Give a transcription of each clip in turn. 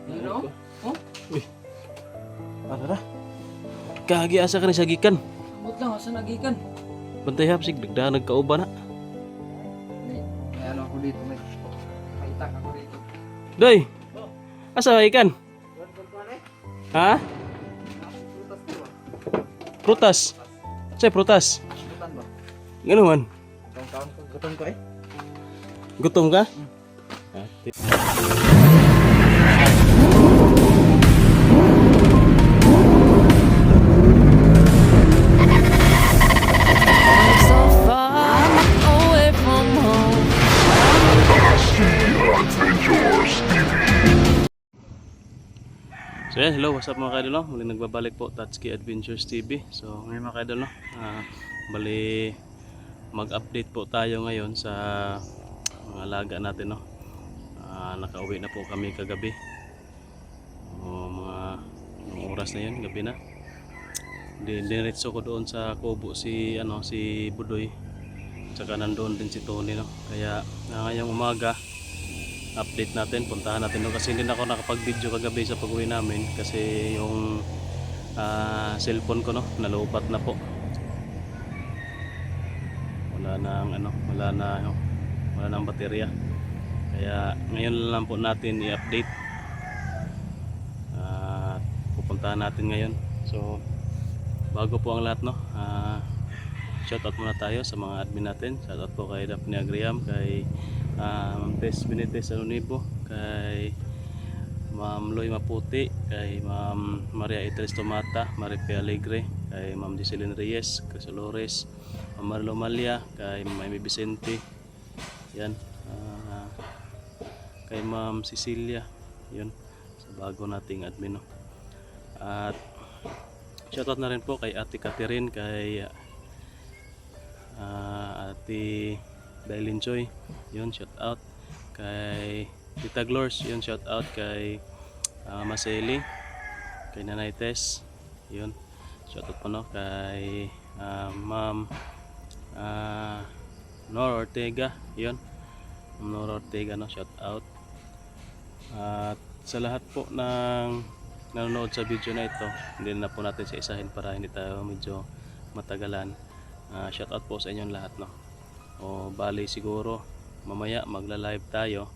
Ano? Oh? Uy. Ara. Kagi asa ka ni sagikan. Amot lang, asa nagikan? Bantay hapsig dagdagan nagkauban na. May ano ako dito, may kaitak ako dito. Doy. Asa ba ikan? Ha? Prutas. Say prutas. Gutan ba? Ganuman. Kaon ko, gutan ko eh. Gutom ka? So far away from home. So yan, hello, what's up mga kaidol, no? Muli nagbabalik po, Tatsuki Adventures TV. So ngayon mga kaidol, no? Bali mag-update po tayo ngayon sa mga alaga natin, no? Nakauwi na po kami kagabi. Mga anong oras na yun, gabi na. Diretso ko doon sa kubo si Budoy. Tsaka nandoon din si Tony, no? Kaya ngayong umaga update natin, puntahan natin doon kasi hindi na ako nakapag-video kagabi sa pag-uwi namin kasi yung cellphone ko, no, nalupat na po. Wala nang baterya. Kaya ngayon lang po natin i-update. Pupuntahan natin ngayon. So bago po ang lahat, no, shoutout muna tayo sa mga admin natin. Shoutout po kay Daphne Agriam, kay Ma'am Tess Benitez Anonibo, kay Ma'am Loy Maputi, kay Ma'am Maria Itres Tomata, Maripea Alegre, kay Ma'am Dicelyn Reyes, Casolores, Ma'am Marlo Malia, kay Ma'am Amy Vicente, yan, kay Ma'am Cecilia, yun, sa bago nating admin, no. At shoutout na rin po kay Ate Catherine, kay Ate Dailin Choi, yun, shout out kay Tita Glors, yun, shout out kay Maseli, kay Nanay Tess, yun, shout out po, no, kay Ma'am Nor Ortega, yun, Nor Ortega, no, shout out. At sa lahat po ng nanonood sa video na ito, hindi na po natin sa isahin para hindi tayo medyo matagalan. Shout out po sa inyong lahat, no. O bali siguro mamaya magla-live tayo,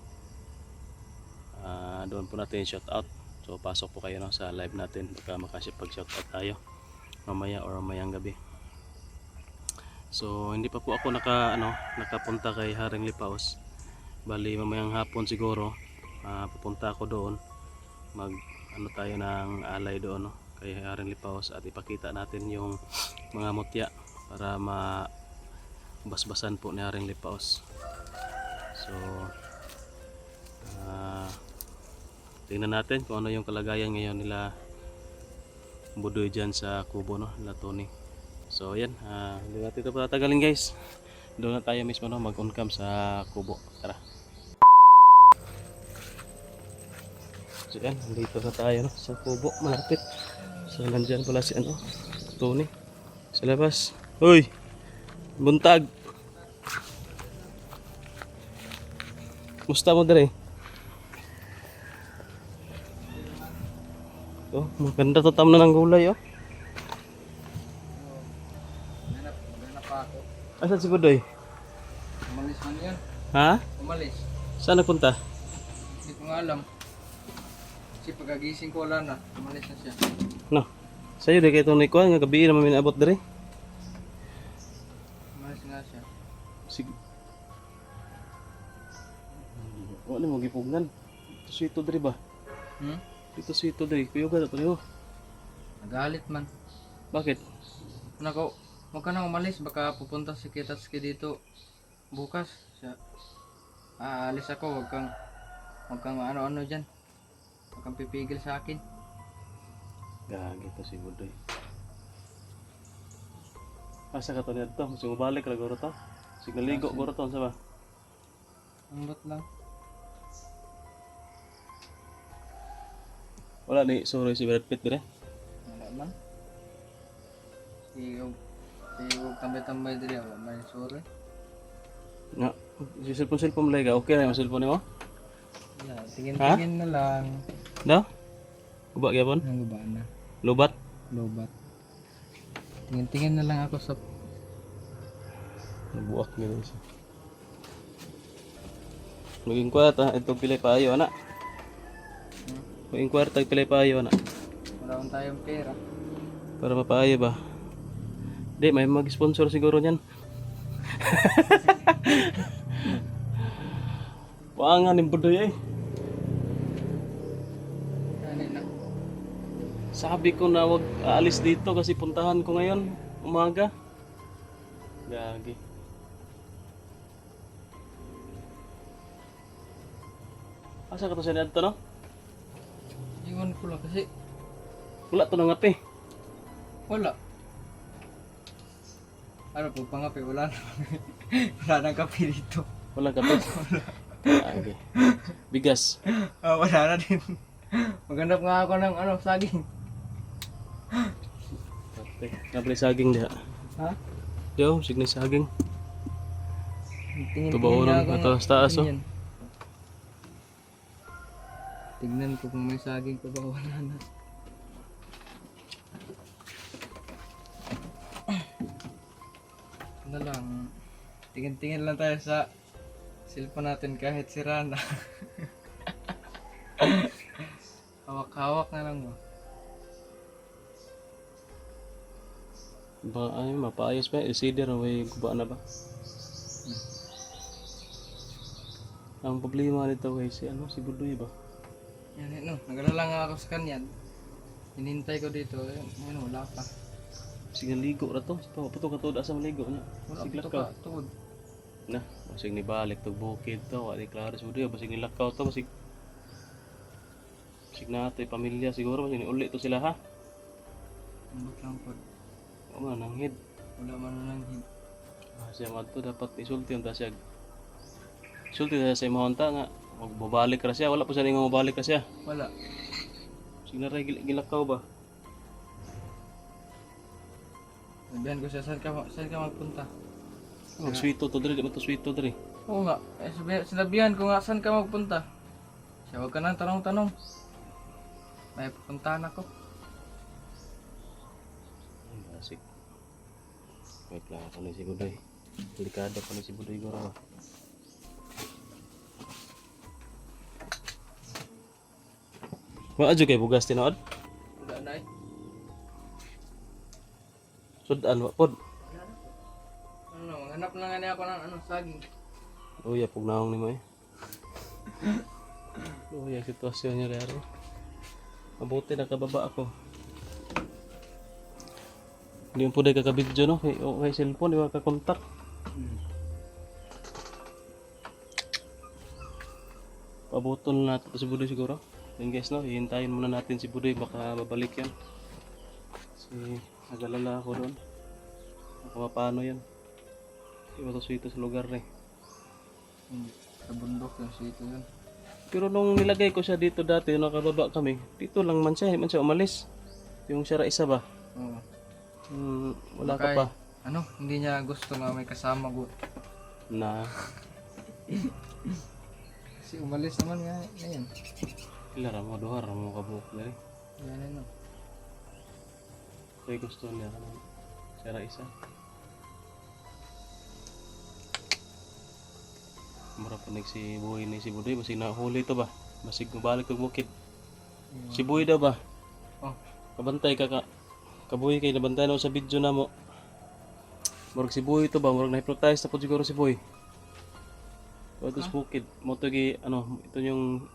doon po natin shout out. So pasok po kayo, no, sa live natin, baka makasipag shout out tayo mamaya or mamayang gabi. So hindi pa po ako nakapunta kay Haring Lipaos. Bali mamayang hapon siguro pupunta ako doon, tayo ng alay doon, no, kay Haring Lipaos, at ipakita natin yung mga mutya para basbasan po ni Haring Lipaos. So tingnan natin kung ano yung kalagayan ngayon nila Budoy dyan sa kubo, no, nila Tony. So yan, hindi natin ito patatagalin, guys. Doon na tayo mismo, no, mag-on cam sa kubo. Tara. So yan, dito na tayo, no, sa kubo, malapit. So nandyan pala si Tony sa labas. Hoy, buntag. Musta mo dere? Oh, maganda to, tam na ng gulay, oh. Ganap pa ako. Asan si Budoy? Umalis man yan. Ha? Umalis. Saan nagpunta? Hindi ko nga alam. Kasi pagkagising ko wala na. Umalis na siya. No. Sa'yo di kay Tony ko, nga gabi naman minabot dere. Umalis nga siya. Sige. Wala mo gipugnan. Ito sito dere ba? Ito sito dere, kuyuga na pareho. Nagalit man. Bakit? Nako, huwag ka nang umalis. Baka pupunta si Kitatsuki dito bukas. Siya. Aalis ako. Huwag kang ano-ano dyan. Huwag kang pipigil sa akin. Gagi to si Budoy. Asa ka to nito? Mas mabalik ra guro to. Sige ligo guro to sa ba? Ambot lang. Wala ni sorry si Brad Pitt dire. Wala man. Sige, tambay-tambay diri. Wala man sorry. Nga, si cellphone mo lang, okay na yung cellphone mo? Wala, tingin-tingin na lang. Daw? Guba gyapon? Ang guba na. Lubat? Lobat. Tingin-tingin na lang ako sa... Nabuak nila siya. Maging kwarta, ito pilay paayo, anak. Maging kwarta, pilay paayo, anak. Wala akong tayong pera. Para mapaayo ba? Di, may mag-sponsor siguro niyan. Paangan yung budoy eh. Ano na? Sabi ko na wag aalis dito kasi puntahan ko ngayon, umaga. Gagi. Asa ka to sa dito, no? Iwan ko lang kasi Wala to nang ngapi. wala. Ano po, pangapi, wala na. Wala nang kape dito. Wala kape. Gagi. Bigas. Wala na din. Maghanap nga ako ng ano, saging. Nabili saging diha. Ha? Yo, signal saging. Tingin Tubaw na ron, akong ato sa taas, oh. ganyan. Tignan ko kung may saging pa ba o wala na. Ano lang, tingin-tingin lang tayo sa cellphone natin kahit sira na. Hawak-hawak na lang mo. Ba ay mapaayos pa isider way guba na ba? Ang problema nito guys, si ano si Budoy ba? Yan, no, nag-alala nga ako sa kanya. Hinintay ko dito, ano, wala pa. Sige ligo ra to. Sa pato ka to asa maligo na. Wala Sige pa lakaw. tugod. Na, basig ni balik to bukid to, wala klaro si Budoy, basig ni lakaw to, basig nato pamilya siguro basig ni uli to sila ha. Ambot lang po. O man nanghid. Wala man lang hid. Siya madto dapat isulti unta siya. Isulti sa imong unta nga magbabalik ra siya, wala pa siya ning mabalik ra siya. Wala. Sige na ray gilakaw ba? Sabihan ko siya, saan ka magpunta? Mag-sweeto to diri, di man to sweeto diri. Oo nga, sinabihan ko nga saan ka magpunta. Siya, huwag ka nang tanong-tanong. May pupuntahan ako. Basig. Wait lang ako ni si Budoy. Delikado pa ni si Budoy gora ba? Wa adyo kay bugas tinuod? Wala na eh. Sudan wa pod. Ano, maghanap lang nga niya ako ng ano, saging. Uya pug naong nimo eh. Uya sitwasyon niya dere. Mabuti nakababa ako. Hindi mo pwede kakabidyo no? Kay cellphone, di ba kakontak? Pabuton na natin si Budoy siguro. Then guys no, hihintayin muna natin si Budoy, baka babalik yan. Kasi nagalala ako doon. Baka mapano yan. Iba to sweeto sa lugar eh. Sa bundok yung sito yun. Pero nung nilagay ko siya dito dati, nung nakababa kami, dito lang man siya, hindi man siya umalis. Yung sira isa ba? Oo. Wala ka Baka pa. Ano, hindi niya gusto nga may kasama ko. Na, Kasi umalis naman nga ngayon. ilara mo, duhar mo kabuok dari. Yan ano. Kaya gusto niya ka ng sira isa. Mura pa si Boy ni si Budoy, basig nahuli to ba? Basig mabalik og bukid. Si Boy daw ba? Oh, Kabantay ka Kaboy kay nabantay na ako sa video na mo. Murag si Boy to ba? Murag na-hypnotize na po siguro si Boy. Ito sa bukid. Mo to ano, ito yung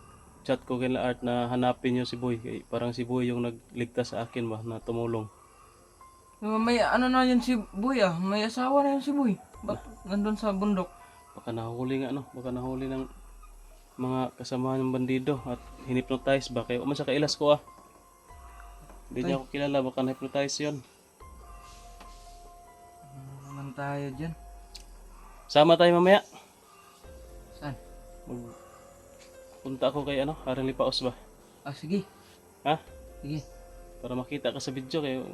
chat ko kay Art na hanapin niyo si Boy. Kay parang si Boy yung nagligtas sa akin ba na tumulong. may ano na yan si Boy ah. May asawa na yan si Boy. Nandun sa bundok. Baka nahuli nga ano, baka nahuli ng mga kasamahan ng bandido at hinipnotize ba kay uman sa kailas ko ah. Hindi niya ako kilala, baka na-hypnotize yun. Ano naman tayo dyan? Sama tayo mamaya. Saan? Punta ako kay ano, Haring Lipaos ba? Ah, sige. Ha? Sige. Para makita ka sa video kayo.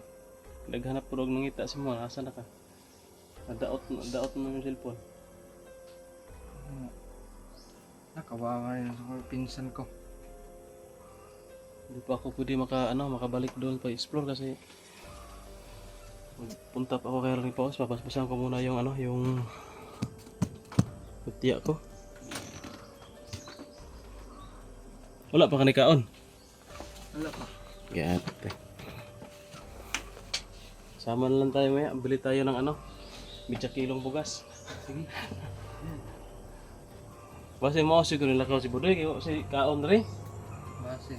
Naghanap ko ng ngita si mo, nasa na ka? Nadaot mo yung cellphone. Nakawawa rin sa pinsan ko. Hindi pa ako pwede makabalik doon pa explore kasi punta pa ako kay Running Paws. Papaspasan ko muna yung yung putiya ko. Wala pa kanikaon. Wala pa. Yan. Sama na lang tayo maya. Bili tayo ng bitsa kilong bugas. Sige. Basta mo siguro nilakaw si Budoy kayo si kaon rin. Base.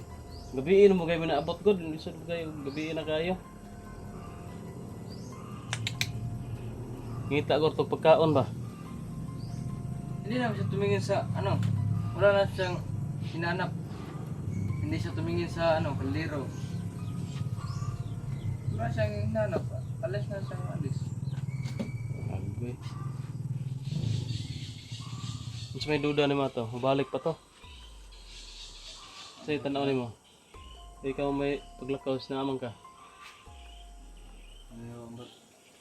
Gabiin mo kayo minaabot ko. Lisod kayo. Gabiin na kayo. Ngita ko itong pagkaon ba? Hindi na siya tumingin sa wala na siyang hinanap. Hindi siya tumingin sa kaldero. Wala siyang hinanap. Alis na siyang alis. Agbe. Mas may duda ni mo to. Mabalik pa to. Kasi tanaw ni mo. Ikaw may paglakaw na amang ka.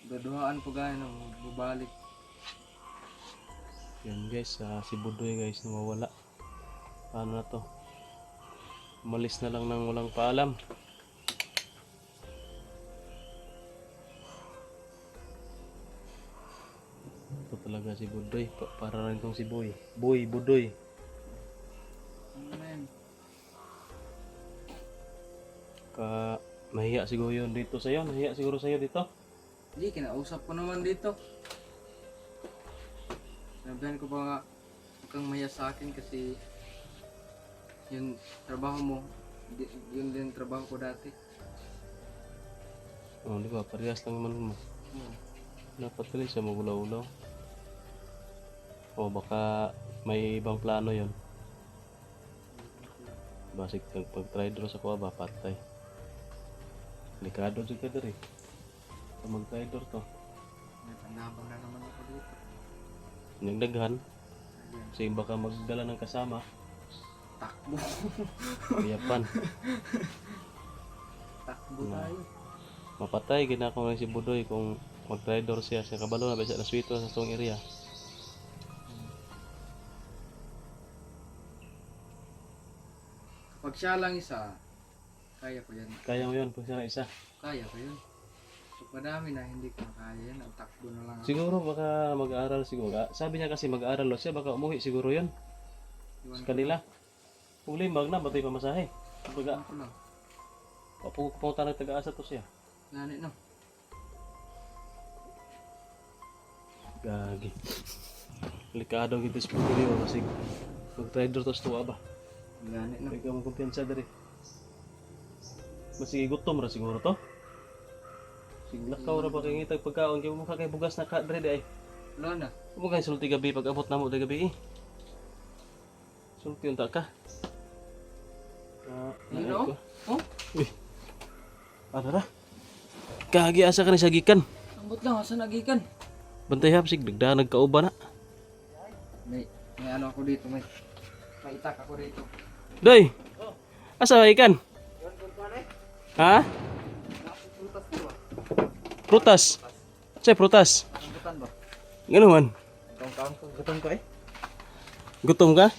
Daduhaan po gaya bubalik. Yan guys, si Budoy guys nawawala. Paano na to? Umalis na lang nang walang paalam. Ito talaga si Budoy. Para rin tong si Boy. Boy, Budoy. Amen. Nahiya siguro yun dito sa'yo. Nahiya siguro sa'yo dito. Hindi, kinausap ko naman dito. Sabihan ko pa nga, huwag kang maya sa akin kasi yung trabaho mo, yun din trabaho ko dati. Oh, di ba? Parehas lang naman mo. Dapat rin siya magulaw-ulaw. O baka may ibang plano yon. Basig pag-try draw sa kuha ba, patay. Delikado juga dari. Mag-try draw to. May panabang na naman ako dito. Yung daghan. Kasi baka magdala ng kasama. Takbo. Yapan. Takbo tayo. Mapatay ginako ng si Budoy kung mag-try draw siya sa kabalo na bisa na swito sa tong area. Pag siya lang isa, kaya ko yan. Kaya mo yun pag siya isa. Kaya ko yun. So, madami na hindi ko kaya yan. Ang takbo na lang ako. Siguro baka mag-aaral siguro. Sabi niya kasi mag-aaral lo siya baka umuwi siguro yun. Iwan Sa kanila. Uli magna batay pamasahe. Baga ko lang. papunta na taga-asa to siya. Gani no. Gagi. Delikado gitu sa pagkaliw kasi mag-trader to sa tuwa ba. Gani no. Ikaw mo kumpiyansa dari. Masige gutom ra siguro to. Sige lakaw ra ba kay ngitag pagkaon kay mo kay bugas na ka dre ay. Wala na. Mo kay sulti gabi pag abot namo de gabi. Sulti unta ka. Ano? Oh? Uy. Ano ra? Gagi asa ka ni sagikan. Ambot lang, asa nagikan? Bantay hapsig bigda nagkauba na. May ano ako dito, may itak ako dito. Doy. Asa ba ikan? Ha? Prutas. Say prutas. Ambutan ba? Ganuman. Kaon ko, gutom ko eh. Gutom ka?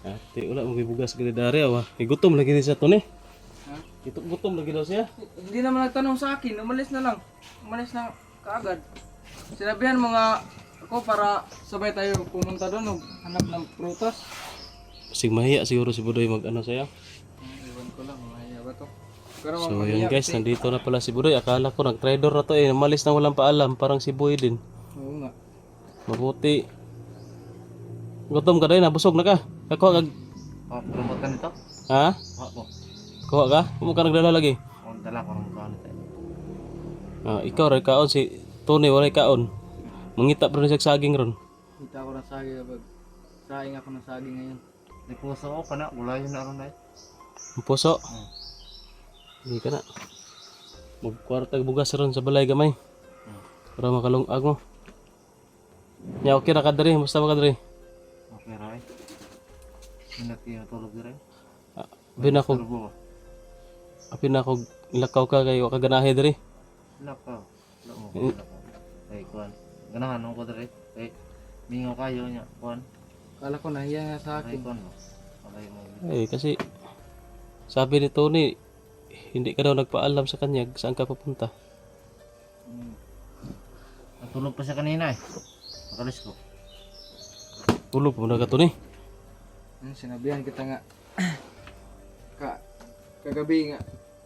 Ate, wala mo bibugas gani dari awa. Gutom lagi ni sa to ni. Ha? Gutom lagi daw siya. Hindi naman nagtanong sa akin, umalis na lang. Umalis na kaagad. Sinabihan mo nga ako para sabay tayo pumunta doon, hanap ng prutas. Sig mahiya siguro si Budoy mag ano saya. Iwan ko lang, mahaya ba to? Pero So mahiya yun guys, kasi- nandito na pala si Budoy. Akala ko nag-trader na to eh. Malis na walang paalam. Parang si Boy din. Oo nga. Mabuti. Gutom ka din, nabusog na ka. Kakuha ka. Oh, promote ka nito? Ha? Oo. Kuha ka? Kung ka nagdala lagi. Oh, dala ko ng kaon tayo. Ikaw ray kaon si Tony walay kaon. Mangita pa rin siya saging ron. Kita ko ng saging kapag saing ako ng saging ngayon. May puso ko pa na, wala yun na ron na Ang puso. Hindi ka na. Magkwartag bugas ron sa balay gamay. Para makalungag mo. Ya okay ra ka diri, musta ba ka diri? Okay, Ray. Hindi tulog din rin. Apin ako, lakaw ka kayo kaganahe diri. Lakaw. Lakaw. Ay, kuhan. Ganahan ako dere. Ay, mingaw kayo niya. Kuhan. Kala ko nahiya nga sa Ay, akin. kon mo. Okay mo. Eh kasi Sabi ni Tony, hindi ka daw nagpaalam sa kanya saan ka papunta. Natulog pa siya kanina eh. Nakalis ko. Tulog mo na ka, Tony. Sinabihan kita nga. Kagabi nga.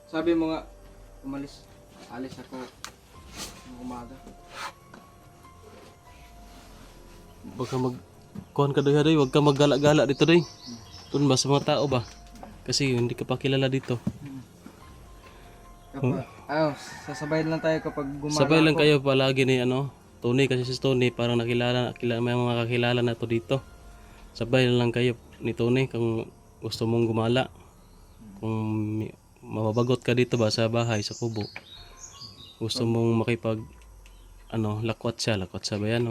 Sabi mo nga, alis ako ng umaga. Baka kuhan ka doy, huwag ka maggala-gala dito doy. Doon ba sa mga tao ba? Kasi hindi ka pa kilala dito. Sasabay lang tayo kapag gumala Sabay lang ako. kayo palagi ni Tony, kasi si Tony parang nakilala may mga kakilala na to dito. Sabay lang kayo ni Tony kung gusto mong gumala. Kung mababagot ka dito ba sa bahay, sa kubo. Gusto mong makipag lakwat siya ba yan?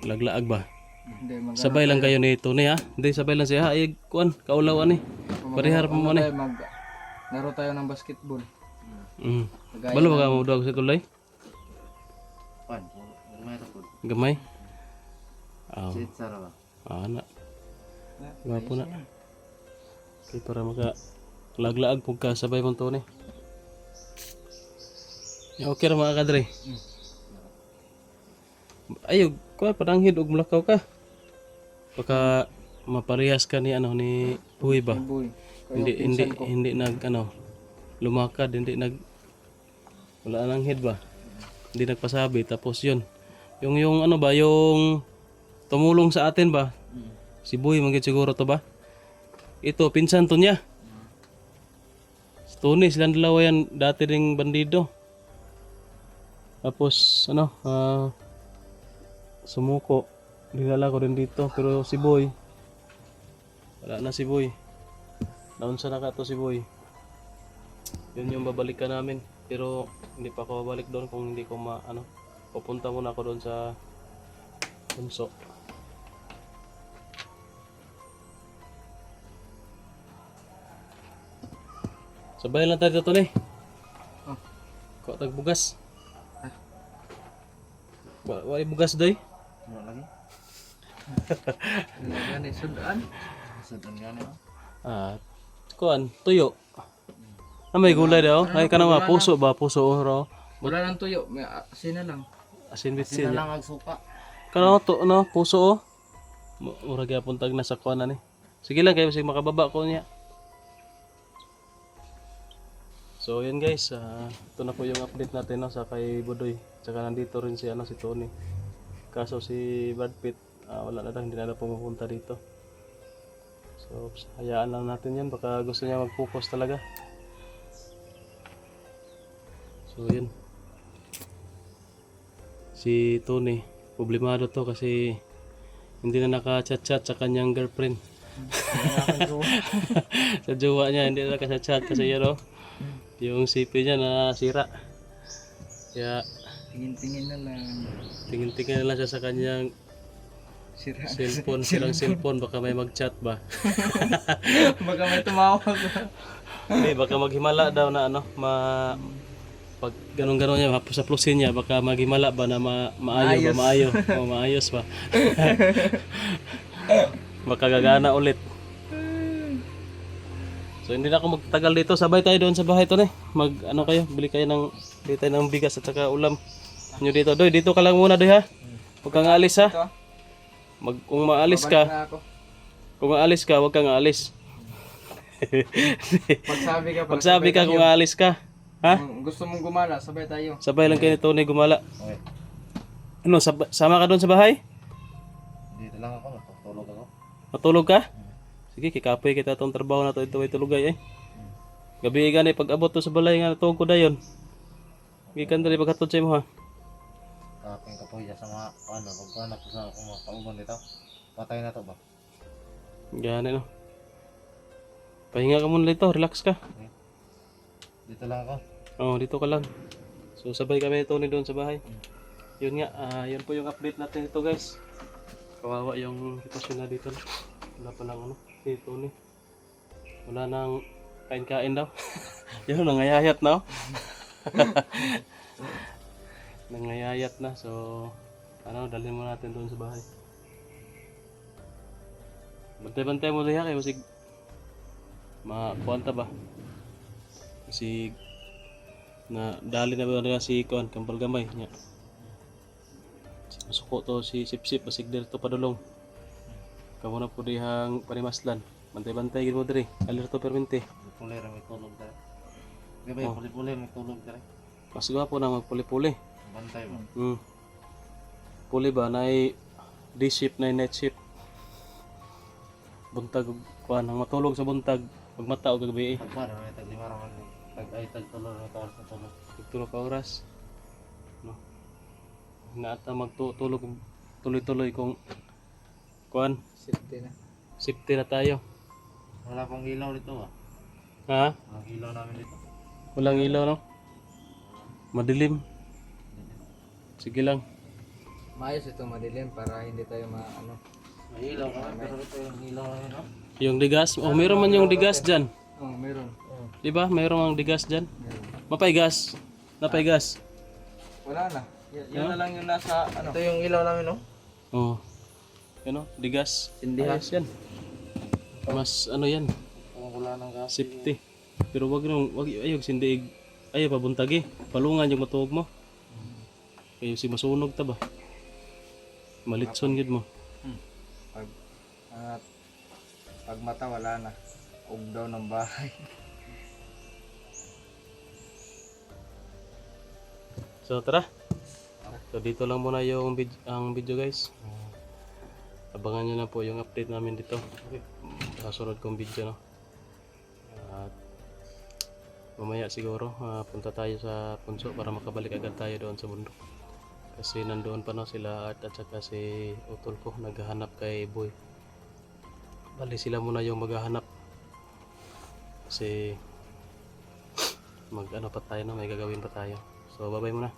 Laglaag ba? Hindi, Sabay lang kayo ni Tony ha. Hindi sabay lang siya. Ay, kuan, kaulawan eh. Parihar pa mo ni. Laro tayo ng basketball. Kagaya Balo ba ka mo daw sa tulay? Pan, may tapod. Gamay? Ah, Sit sara ba? na. Gwapo na. Okay, para maka laglaag pug ka sabay mong Tony. Okay ra mga kadre. Ayo, kuan padanghid og mulakaw ka. Baka maparehas ka ni ni Buhay ba? Boy. Hindi nag lumakad, hindi nag wala nang head ba? Hindi nagpasabi tapos yun. Yung ba, yung tumulong sa atin ba? Si Buhay manggid siguro to ba? Ito pinsan to niya. Si Tony, silang dalawa yan dati ring bandido. Tapos sumuko. Dinala ko rin dito pero si Boy wala na si Boy. Naunsa na ka to si Boy. Yun yung babalikan namin pero hindi pa ako babalik doon kung hindi ko pupunta muna ako doon sa Bunso. Sabay lang tayo dito ni. Ko tagbugas. Wa bugas doy. Ano lagi? Gani sudan. Sudan gani ba? Kuan, tuyo. May gulay daw. Ay kanang puso ba? Puso ro. Wala nang tuyo, may asin na lang. Asin Sina bitsin. lang ang suka. Kanang puso. Mura gyapon tag nasa kuan ani. Sige lang kayo sig makababa ko niya. So yun guys, ito na po yung update natin sa kay Budoy. Tsaka nandito rin si si Tony. Kaso si Brad Pitt wala na lang, hindi na pumupunta dito. So hayaan lang natin yan, baka gusto niya mag-focus talaga. So yun. Si Tony, problemado to kasi hindi na naka-chat-chat sa kanyang girlfriend. Sa jowa niya, hindi na naka-chat kasi yung CP niya na sira. Kaya Tingin-tingin na lang. tingin-tingin na lang siya sa kanyang Sira. sirang cellphone, baka may mag-chat ba. Baka may tumawag. Hindi, baka maghimala daw na pag ganun-ganun niya, hapos-haplosin niya, baka maghimala ba na maayo ba, maayo. O maayos ba. Baka gagana ulit. So hindi na ako magtagal dito, sabay tayo doon sa bahay to bili tayo ng bigas at saka ulam. Nyo dito, Doy, dito ka lang muna Doy ha. Huwag kang aalis ha. Kung maalis Babalik ka, na ako. huwag kang aalis. Pagsabi ka Kung aalis ka. Ha? Gusto mong gumala, sabay tayo. Sabay lang kayo ni Tony gumala. Okay. Sama ka doon sa bahay? Dito lang ako, natutulog ako. Matulog ka? Sige, kikapoy kita itong trabaho na to. Ito ay tulugay Gabi gani pag abot to sa balay nga natulog ko dayon. Gikan dali paghatod sa imo ha. Kaping kapoy sa mga pagkuhanap ko sa mga kauban dito. Patay na to ba? Gani Pahinga ka muna dito, relax ka. Dito lang ako. Dito ka lang. So sabay kami ni Tony doon sa bahay. Yun nga, yun po yung update natin ito guys. Kawawa yung sitwasyon na dito. Wala pa lang si Tony. Wala nang kain-kain daw. Yun, nangayayat na nangayayat na. So, dalhin mo natin doon sa bahay. Bantay-bantay mo diha kayo. Makuwanta ba? Si na dali na ba na si Kuan Kampal Gamay nya. Suko to si Sip-Sip basig dito padulong. Kamo na po dihang panimaslan. Bantay-bantay gid mo diri. Alerto permente. Puli-puli ra may tulog dere. Di ba, Oh. puli-puli may tulog dere. Mas gwapo na magpuli-puli. Bantay ba? Puli ba nay day shift na night shift. Buntag kuan ang matulog sa buntag pagmata og gabi. Pagpara may tag 5 ra man. Tag tulog may tawag sa tulog. Tulog ka oras. No. Naata magtulog tuloy-tuloy kung kuan Safety na. safety na tayo. Wala pang ilaw dito ah. Ha? Walang ilaw namin dito. Walang ilaw no? Madilim. Sige lang. Maayos ito madilim para hindi tayo May ilaw ka pero ito yung ilaw namin no? Yung digas, oh meron man yung digas diyan. Oh, meron. 'Di ba? Mayroong ang digas diyan. Meron. Mapay gas. Napay gas. Wala na. Yun na lang yung nasa Ito yung ilaw namin no? Oh. Ano? Digas. Sindihan. Ayos yan. Mas ano yan, Kung wala ng gas. safety. Pero wag ayog sindiig. Ayaw pabuntagi. Palungan yung matuog mo. Kayo si masunog ta ba? Malitson gid mo. Pag pag mata wala na. Ug daw ng bahay. So tara. So dito lang muna yung ang video guys. Abangan nyo na po yung update namin dito. Sa sunod kong video no. At mamaya siguro punta tayo sa punso para makabalik agad tayo doon sa bundok. Kasi nandoon pa no sila at saka si utol ko naghahanap kay Boy. Bali sila muna yung maghahanap. Kasi mag ano pa tayo no, may gagawin pa tayo. So bye bye muna.